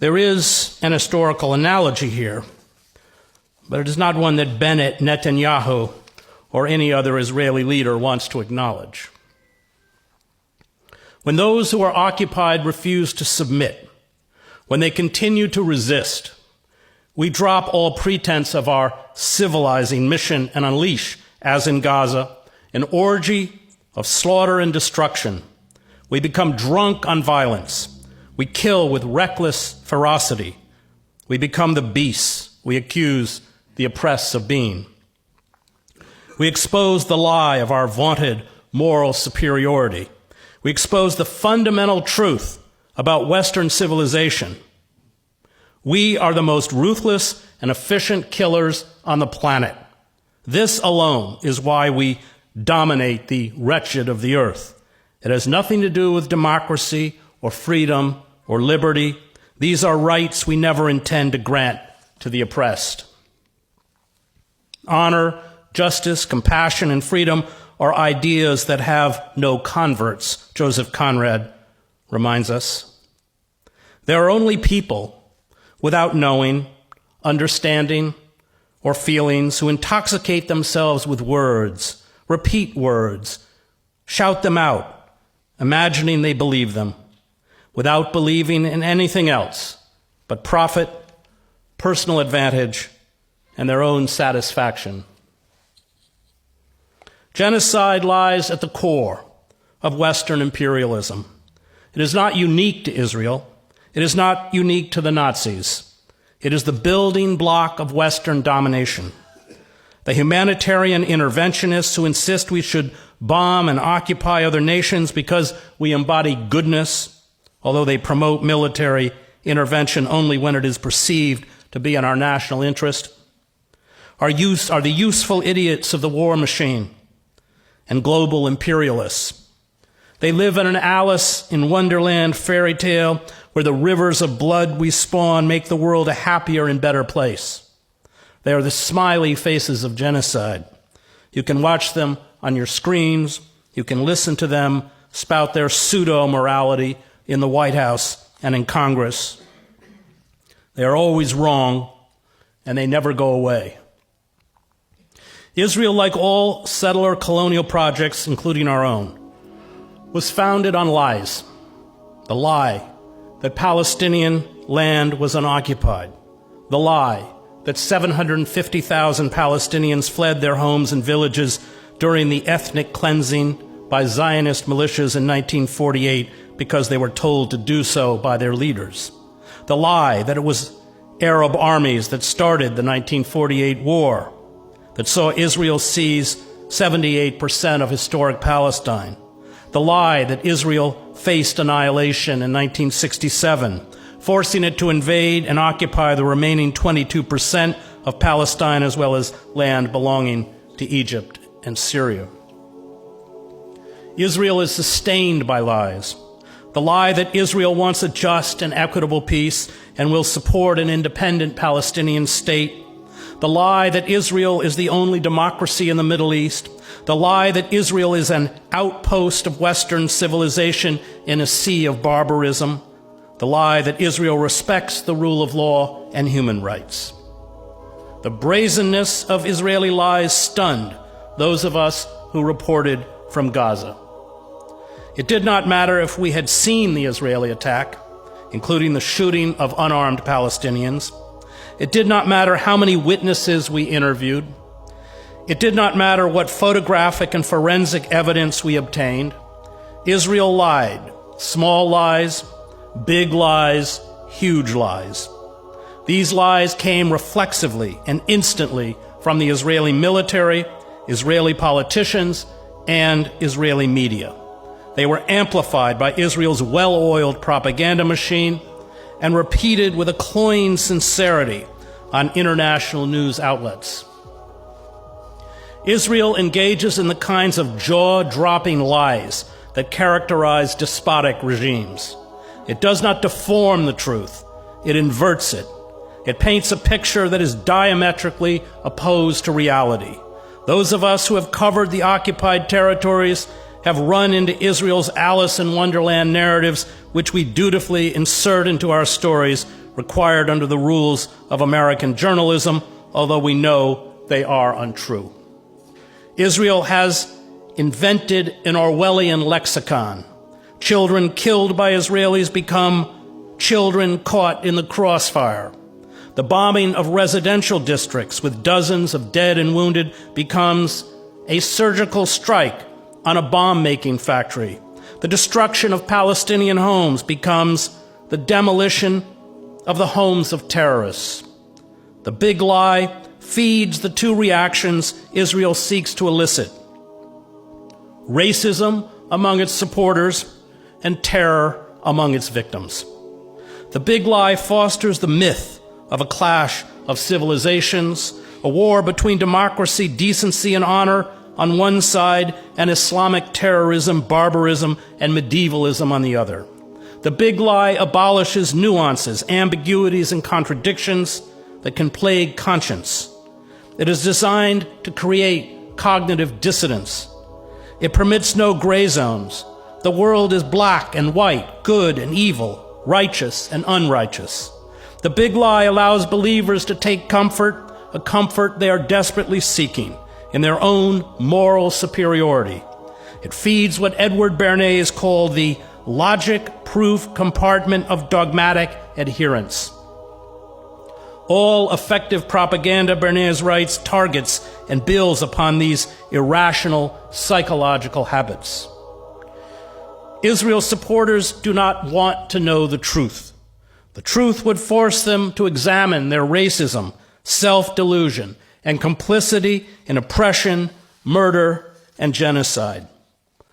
There is an historical analogy here, but it is not one that Bennett, Netanyahu, or any other Israeli leader wants to acknowledge. When those who are occupied refuse to submit, when they continue to resist, we drop all pretense of our civilizing mission and unleash, as in Gaza, an orgy of slaughter and destruction. We become drunk on violence. We kill with reckless ferocity. We become the beasts we accuse the oppressed of being. We expose the lie of our vaunted moral superiority. We expose the fundamental truth about Western civilization. We are the most ruthless and efficient killers on the planet. This alone is why we dominate the wretched of the earth. It has nothing to do with democracy or freedom or liberty. These are rights we never intend to grant to the oppressed. Honor, justice, compassion, and freedom are ideas that have no converts, Joseph Conrad reminds us. There are only people without knowing, understanding, or feelings who intoxicate themselves with words, repeat words, shout them out, imagining they believe them, without believing in anything else but profit, personal advantage, and their own satisfaction. Genocide lies at the core of Western imperialism. It is not unique to Israel. It is not unique to the Nazis. It is the building block of Western domination. The humanitarian interventionists who insist we should bomb and occupy other nations because we embody goodness, although they promote military intervention only when it is perceived to be in our national interest, are the useful idiots of the war machine and global imperialists. They live in an Alice in Wonderland fairy tale where the rivers of blood we spawn make the world a happier and better place. They are the smiley faces of genocide. You can watch them on your screens. You can listen to them spout their pseudo-morality in the White House and in Congress. They are always wrong, and they never go away. Israel, like all settler colonial projects, including our own, was founded on lies. The lie that Palestinian land was unoccupied. The lie that 750,000 Palestinians fled their homes and villages during the ethnic cleansing by Zionist militias in 1948 because they were told to do so by their leaders. The lie that it was Arab armies that started the 1948 war, that saw Israel seize 78% of historic Palestine. The lie that Israel faced annihilation in 1967, forcing it to invade and occupy the remaining 22% of Palestine as well as land belonging to Egypt and Syria. Israel is sustained by lies. The lie that Israel wants a just and equitable peace and will support an independent Palestinian state. The lie that Israel is the only democracy in the Middle East. The lie that Israel is an outpost of Western civilization in a sea of barbarism. The lie that Israel respects the rule of law and human rights. The brazenness of Israeli lies stunned those of us who reported from Gaza. It did not matter if we had seen the Israeli attack, including the shooting of unarmed Palestinians. It did not matter how many witnesses we interviewed. It did not matter what photographic and forensic evidence we obtained. Israel lied. Small lies, big lies, huge lies. These lies came reflexively and instantly from the Israeli military, Israeli politicians, and Israeli media. They were amplified by Israel's well-oiled propaganda machine and repeated with a cloying sincerity on international news outlets. Israel engages in the kinds of jaw-dropping lies that characterize despotic regimes. It does not deform the truth. It inverts it. It paints a picture that is diametrically opposed to reality. Those of us who have covered the occupied territories have run into Israel's Alice in Wonderland narratives, which we dutifully insert into our stories required under the rules of American journalism, although we know they are untrue. Israel has invented an Orwellian lexicon. Children killed by Israelis become children caught in the crossfire. The bombing of residential districts with dozens of dead and wounded becomes a surgical strike on a bomb-making factory. The destruction of Palestinian homes becomes the demolition of the homes of terrorists. The big lie feeds the two reactions Israel seeks to elicit: racism among its supporters and terror among its victims. The big lie fosters the myth of a clash of civilizations, a war between democracy, decency, and honor on one side, and Islamic terrorism, barbarism, and medievalism on the other. The big lie abolishes nuances, ambiguities, and contradictions that can plague conscience. It is designed to create cognitive dissonance. It permits no gray zones. The world is black and white, good and evil, righteous and unrighteous. The big lie allows believers to take comfort, a comfort they are desperately seeking, in their own moral superiority. It feeds what Edward Bernays called the logic-proof compartment of dogmatic adherence. All effective propaganda, Bernays writes, targets and builds upon these irrational psychological habits. Israel's supporters do not want to know the truth. The truth would force them to examine their racism, self-delusion, and complicity in oppression, murder, and genocide.